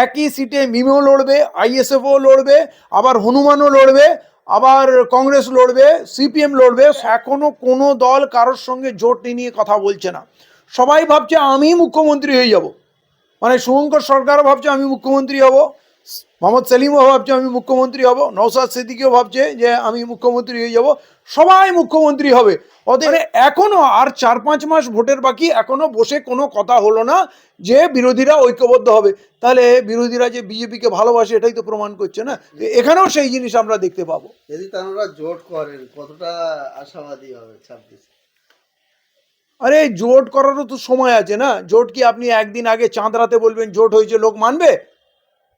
একই সিটে মিমও লড়বে, আইএসএফও লড়বে, আবার হনুমানও লড়বে, আবার কংগ্রেস লড়বে, সিপিএম লড়বে। এখনো কোনো দল কারোর সঙ্গে জোট নিয়ে কথা বলছে না। সবাই ভাবছে আমি মুখ্যমন্ত্রী হয়ে যাব, মানে শুভঙ্কর সরকারও ভাবছে আমি মুখ্যমন্ত্রী হব, মোহাম্মদ সেলিমও ভাবছে আমি মুখ্যমন্ত্রী হব, নওশাদ সিদ্দিকিও ভাবছে যে আমি মুখ্যমন্ত্রী হয়ে যাব, সবাই মুখ্যমন্ত্রী হবে। ওদের এখনো আর 4-5 মাস ভোটের বাকি, এখনো বসে কোনো কথা হলো না যে বিরোধীরা ঐক্যবদ্ধ হবে। তাহলে বিরোধীরা যে বিজেপিকে ভালোবাসে এটাই তো প্রমাণ করছে না। এখানেও সেই জিনিস আমরা দেখতে পাবো। যদি তারা জোট করেন কতটা আশাবাদী হবে 26? আরে জোট করারও তো সময় আছে না। জোট কি আপনি একদিন আগে চাঁদ রাতে বলবেন জোট হয়েছে, লোক মানবে?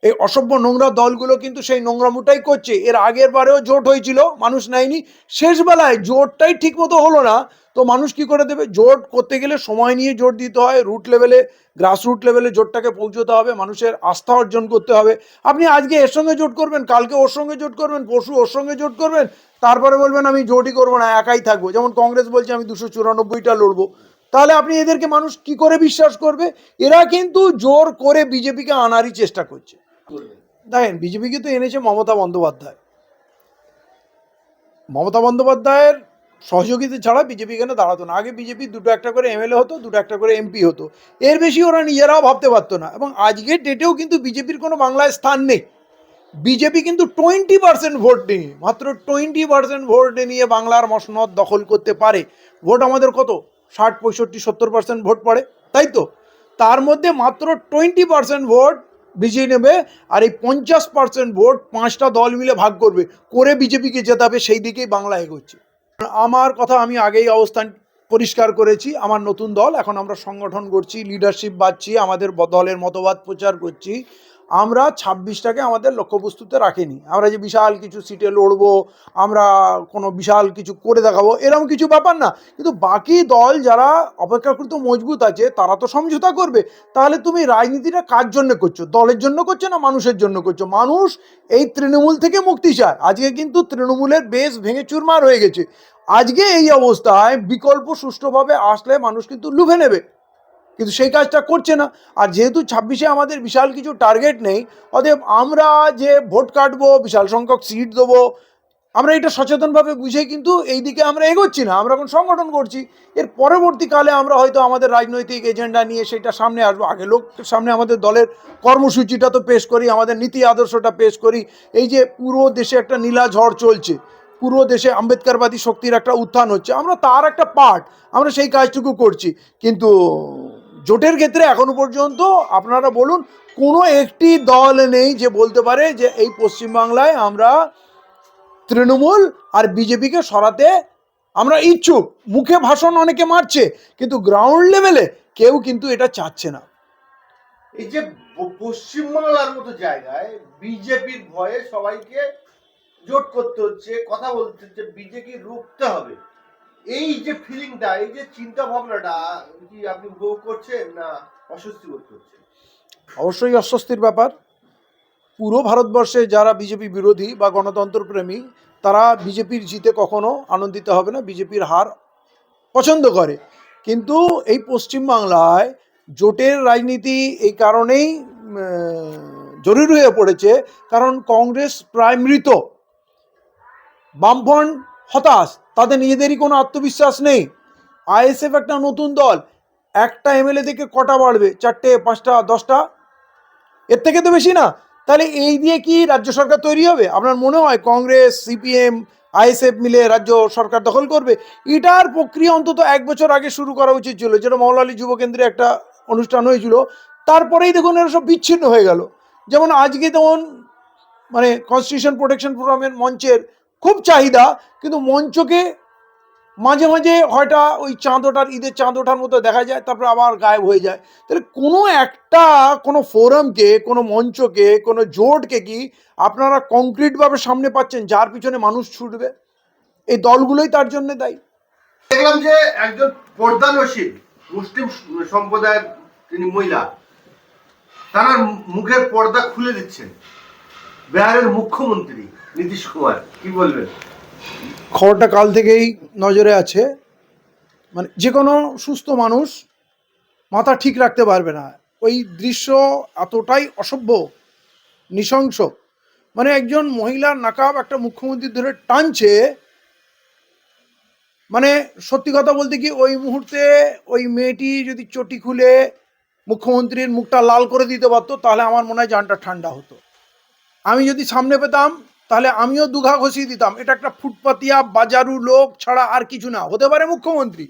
এই অসভ্য নোংরা দলগুলো কিন্তু সেই নোংরামুটাই করছে। এর আগের বারেও জোট হয়েছিল, মানুষ নেয়নি। শেষ বেলায় জোটটাই ঠিক মতো হলো না, তো মানুষ কি করে দেবে? জোট করতে গেলে সময় নিয়ে জোট দিতে হয়, রুট লেভেলে, গ্রাসরুট লেভেলে জোটটাকে পৌঁছতে হবে, মানুষের আস্থা অর্জন করতে হবে। আপনি আজকে এর সঙ্গে জোট করবেন, কালকে ওর সঙ্গে জোট করবেন, পরশু ওর সঙ্গে জোট করবেন, তারপরে বলবেন আমি জোটই করবো না, একাই থাকবো। যেমন কংগ্রেস বলছে আমি 294টা লড়বো। তাহলে আপনি এদেরকে মানুষ কি করে বিশ্বাস করবে? এরা কিন্তু জোর করে বিজেপিকে আনারই চেষ্টা করছে। দেখেন, বিজেপিকে তো এনেছে মমতা বন্দ্যোপাধ্যায়। মমতা বন্দ্যোপাধ্যায়ের সহযোগিতা ছাড়া বিজেপি এখানে দাঁড়াতো না। আগে বিজেপি 2-1টা করে এমএলএ হতো, 2-1টা করে এমপি হতো, এর বেশি ওরা নিজেরাও ভাবতে পারতো না। এবং আজকের ডেটেও কিন্তু বিজেপির কোনো বাংলায় স্থান নেই। বিজেপি কিন্তু 20% ভোট নিয়ে, মাত্র 20% ভোট নিয়ে বাংলার মসনদ দখল করতে পারে। ভোট আমাদের কত? 60, 65, 70% ভোট পড়ে, তাই তো? তার মধ্যে মাত্র 20% ভোট বিজেপি নেবে, আর এই 50% ভোট 5টা দল মিলে ভাগ করবে, করে বিজেপিকে জেতাবে। সেই দিকেই বাংলা এগোচ্ছে। আমার কথা আমি আগেই অবস্থান পরিষ্কার করেছি। আমার নতুন দল, এখন আমরা সংগঠন করছি, লিডারশিপ বাড়ছি, আমাদের দলের মতবাদ প্রচার করছি। আমরা 26টাকে আমাদের লক্ষ্যবস্তুতে রাখিনি। আমরা যে বিশাল কিছু সিটে লড়বো, আমরা কোনো বিশাল কিছু করে দেখাবো, এরকম কিছু ব্যাপার না। কিন্তু বাকি দল যারা অপেক্ষাকৃত মজবুত আছে তারা তো সমঝোতা করবে। তাহলে তুমি রাজনীতিটা কার জন্য করছো? দলের জন্য করছো না মানুষের জন্য করছো? মানুষ এই তৃণমূল থেকে মুক্তি চায়। আজকে কিন্তু তৃণমূলের বেশ ভেঙে চুরমার হয়ে গেছে। আজকে এই অবস্থায় বিকল্প সুষ্ঠুভাবে আসলে মানুষ কিন্তু লুভে নেবে, কিন্তু সেই কাজটা করছে না। আর যেহেতু 26-এ আমাদের বিশাল কিছু টার্গেট নেই, অতএব আমরা যে ভোট কাটবো, বিশাল সংখ্যক সিট দেবো, আমরা এটা সচেতনভাবে বুঝে কিন্তু এই দিকে আমরা এগোচ্ছি না। আমরা এখন সংগঠন করছি। এর পরবর্তীকালে আমরা হয়তো আমাদের রাজনৈতিক এজেন্ডা নিয়ে সেটা সামনে আসবো। আগে লোক সামনে আমাদের দলের কর্মসূচিটা তো পেশ করি, আমাদের নীতি আদর্শটা পেশ করি। এই যে পুরো দেশে একটা নীলা ঝড় চলছে, পুরো দেশে আম্বেদকরবাদী শক্তির একটা উত্থান হচ্ছে, আমরা তার একটা পার্ট, আমরা সেই কাজটুকু করছি। কিন্তু জোটের ক্ষেত্রে এখনো পর্যন্ত আপনারা বলুন, কোনো একটি দল নেই যে বলতে পারে যে এই পশ্চিমবাংলায় আমরা তৃণমূল আর বিজেপিকে সরাতে আমরা ইচ্ছুক। মুখে ভাষণ অনেকে মারছে, কিন্তু গ্রাউন্ড লেভেলে কেউ কিন্তু এটা চাচ্ছে না। এই যে পশ্চিমবাংলার মতো জায়গায় বিজেপির ভয়ে সবাইকে জোট করতে হচ্ছে, কথা বলতে হচ্ছে, বিজেপি রুখতে হবে, এই যে ফিলিংটা, এই যে চিন্তা ভাবনাটা কি আপনি উপভোগ করছেন না অস্বস্তি বোধ করছেন? অবশ্যই অস্বস্তির ব্যাপার। পুরো ভারতবর্ষে যারা বিজেপি বিরোধী বা গণতন্ত্র প্রেমী, তারা বিজেপির জিতে কখনো আনন্দিত হবে না, বিজেপির হার পছন্দ করে। কিন্তু এই পশ্চিমবাংলায় জোটের রাজনীতি এই কারণেই জরুরি হয়ে পড়েছে, কারণ কংগ্রেস প্রায় মৃত, বামফ্রন্ট হতাশ, তাদের নিজেদেরই কোনো আত্মবিশ্বাস নেই। আইএসএফ একটা নতুন দল, একটা এমএলএ থেকে কটা বাড়বে? 4টে, 5টা, 10টা, এর থেকে তো বেশি না। তাহলে এই দিয়ে কি রাজ্য সরকার তৈরি হবে? আপনার মনে হয় কংগ্রেস, সিপিএম, আইএসএফ মিলে রাজ্য সরকার দখল করবে? এটার প্রক্রিয়া অন্তত 1 বছর আগে শুরু করা উচিত ছিল, যেটা মৌলালী যুব কেন্দ্রে একটা অনুষ্ঠান হয়েছিল। তারপরেই দেখুন এরা সব বিচ্ছিন্ন হয়ে গেল। যেমন আজকে যেমন মানে কনস্টিটিউশন প্রোটেকশন ফোরামের মঞ্চের খুব চাহিদা, কিন্তু মঞ্চকে মাঝে মাঝে হয়তো ওই চাঁদ ওঠার, ঈদের চাঁদ ওঠার মতো দেখা যায়, তারপর আবার গায়েব হয়ে যায়। তাহলে কোনো একটা কোনো ফোরামকে, কোনো মঞ্চকে, কোনো জোটকে কি আপনারা কংক্রিটভাবে সামনে পাচ্ছেন যার পিছনে মানুষ ছুটবে? এই দলগুলোই তার জন্য দায়ী। দেখলাম যে একজন পর্দানশীল মুসলিম সম্প্রদায়ের তিনি মহিলা, তার মুখের পর্দা খুলে দিচ্ছেন বিহারের মুখ্যমন্ত্রী নীতিশ কুমার, কি বলবেন? খবরটা কাল থেকেই নজরে আছে। মানে যে কোনো সুস্থ মানুষ মাথা ঠিক রাখতে পারবে না। ওই দৃশ্য এতটাই অসভ্য, নৃশংস। মানে একজন মহিলার নাকাব একটা মুখ্যমন্ত্রী ধরে টানছে, মানে সত্যি কথা বলতে কি ওই মুহূর্তে ওই মেয়েটি যদি চটি খুলে মুখ্যমন্ত্রীর মুখটা লাল করে দিতে পারতো তাহলে আমার মনে হয় জানটা ঠান্ডা হতো। আমি যদি সামনে পেতাম তাহলে আমিও দুঘা ঘষিয়ে দিতাম। এটা একটা ফুটপাতিয়া বাজারু লোক ছাড়া আর কিছু না, হতে পারে মুখ্যমন্ত্রী,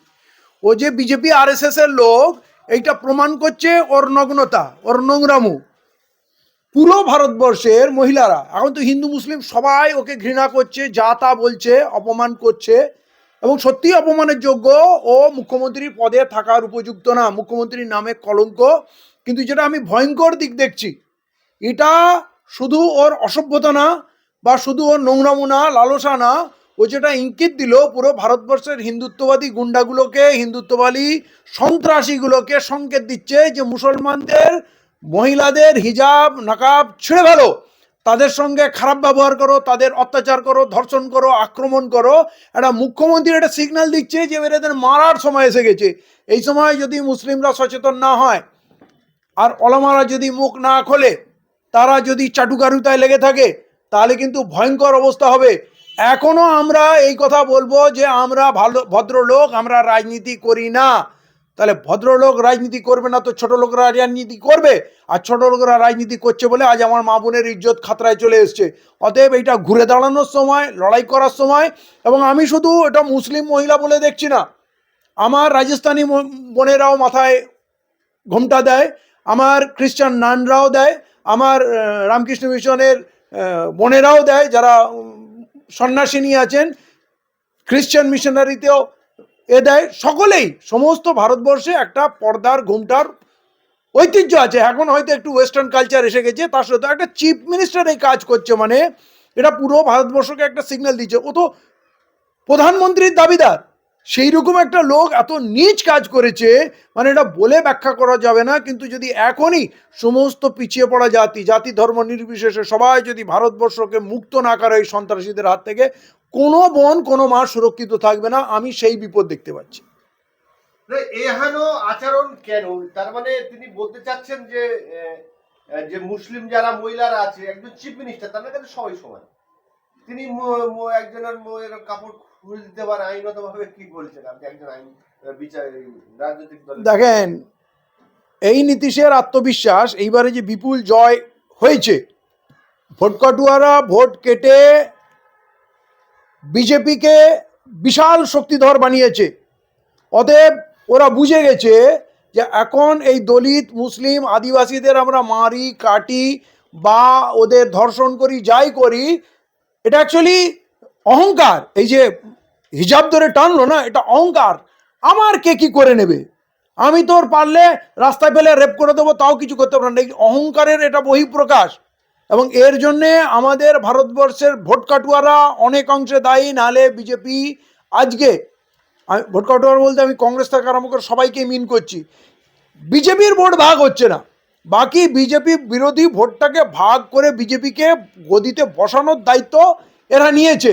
ও যে বিজেপি আরএসএস এর লোক এইটা প্রমাণ করছে ওর নগ্নতা, ওর নোংরামু। পুরো ভারতবর্ষের মহিলারা এখন তো হিন্দু মুসলিম সবাই ওকে ঘৃণা করছে, যা তা বলছে, অপমান করছে, এবং সত্যি অপমানের যোগ্য। ও মুখ্যমন্ত্রীর পদে থাকার উপযুক্ত না, মুখ্যমন্ত্রীর নামে কলঙ্ক। কিন্তু যেটা আমি ভয়ঙ্কর দিক দেখছি, এটা শুধু ওর অসভ্যতা না বা শুধু ওর নোংরামো না, লালসা না, ও যেটা ইঙ্গিত দিল পুরো ভারতবর্ষের হিন্দুত্ববাদী গুন্ডাগুলোকে, হিন্দুত্ববাদী সন্ত্রাসীগুলোকে সংকেত দিচ্ছে যে মুসলমানদের মহিলাদের হিজাব নাকাব ছিঁড়ে ফেলো, তাদের সঙ্গে খারাপ ব্যবহার করো, তাদের অত্যাচার করো, ধর্ষণ করো, আক্রমণ করো। একটা মুখ্যমন্ত্রী একটা সিগন্যাল দিচ্ছে যে এদের মারার সময় এসে গেছে। এই সময় যদি মুসলিমরা সচেতন না হয় আর ওলামারা যদি মুখ না খোলে, তারা যদি চাটুকারুতায় লেগে থাকে, তাহলে কিন্তু ভয়ঙ্কর অবস্থা হবে। এখনো আমরা এই কথা বলবো যে আমরা ভালো ভদ্রলোক, আমরা রাজনীতি করি না। তাহলে ভদ্রলোক রাজনীতি করবে না তো ছোট লোকরা রাজনীতি করবে? আর ছোট লোকরা রাজনীতি করছে বলে আজ আমার মা বোনের ইজ্জত খাতরায় চলে এসছে। অতএব এইটা ঘুরে দাঁড়ানোর সময়, লড়াই করার সময়। এবং আমি শুধু এটা মুসলিম মহিলা বলে দেখছি না, আমার রাজস্থানী বোনেরাও মাথায় ঘোমটা দেয়, আমার খ্রিস্টান নানরাও দেয়, আমার রামকৃষ্ণ মিশনের বোনেরাও দেয়, যারা সন্ন্যাসিনী আছেন, খ্রিস্টান মিশনারিতেও দেয়। সকলেই, সমস্ত ভারতবর্ষে একটা পর্দার ঘোমটার ঐতিহ্য আছে। এখন হয়তো একটু ওয়েস্টার্ন কালচার এসে গেছে, তার সাথে একটা চিফ মিনিস্টার এই কাজ করছে, মানে এটা পুরো ভারতবর্ষকে একটা সিগন্যাল দিচ্ছে। ও তো প্রধানমন্ত্রীর দাবিদার, সেই রকম একটা লোক এত নীচ কাজ করেছে, মানে এটা বলে ব্যাখ্যা করা যাবে না। কিন্তু যদি এখনই সমস্ত পিছিয়ে পড়া জাতি ধর্ম নির্বিশেষে সবাই যদি ভারতবর্ষকে মুক্ত না করে এই সন্ত্রাসীদের হাত থেকে, কোনো বোন কোনো মা সুরক্ষিত থাকবে না। আমি সেই বিপদ দেখতে পাচ্ছি। এহেন আচরণ কেন? তার মানে তিনি বলতে চাচ্ছেন যে যে মুসলিম যারা মহিলারা আছে, একজন চিফ মিনিস্টার, তার কাছে সবাই সমান। তিনি একজনের কাপড় খুলে দিতে পারে আইনত ভাবে। কি বলছেন আপনি? একজন আইন বিচার রাজনৈতিক দল, দেখেন, এই নীতিশের আত্মবিশ্বাস, এইবারে যে বিপুল জয় হয়েছে, ভোট কাটুয়ারা ভোট কেটে বিজেপিকে বিশাল শক্তিধর বানিয়েছে। অতএব ওরা বুঝে গেছে যে এখন এই দলিত মুসলিম আদিবাসীদের আমরা মারি কাটি বা ওদের ধর্ষণ করি, যাই করি, এটা অ্যাকচুয়ালি অহংকার। এই যে হিজাব ধরে টানলো না, এটা অহংকার। আমার কে কি করে নেবে, আমি তোর পারলে রাস্তায় ফেলে রেপ করে দেবো, তাও কিছু করতে পারবো না। এই অহংকারের এটা বহিঃপ্রকাশ। এবং এর জন্যে আমাদের ভারতবর্ষের ভোট কাটুয়ারা অনেক অংশে দায়ী। নাহলে বিজেপি আজকে, আমি ভোট কাটুয়ার বলতে আমি কংগ্রেস থেকে আরম্ভ করে সবাইকে মিন করছি, বিজেপির ভোট ভাগ হচ্ছে না। বাকি বিজেপি বিরোধী ভোটটাকে ভাগ করে বিজেপিকে গদিতে বসানোর দায়িত্ব এরা নিয়েছে।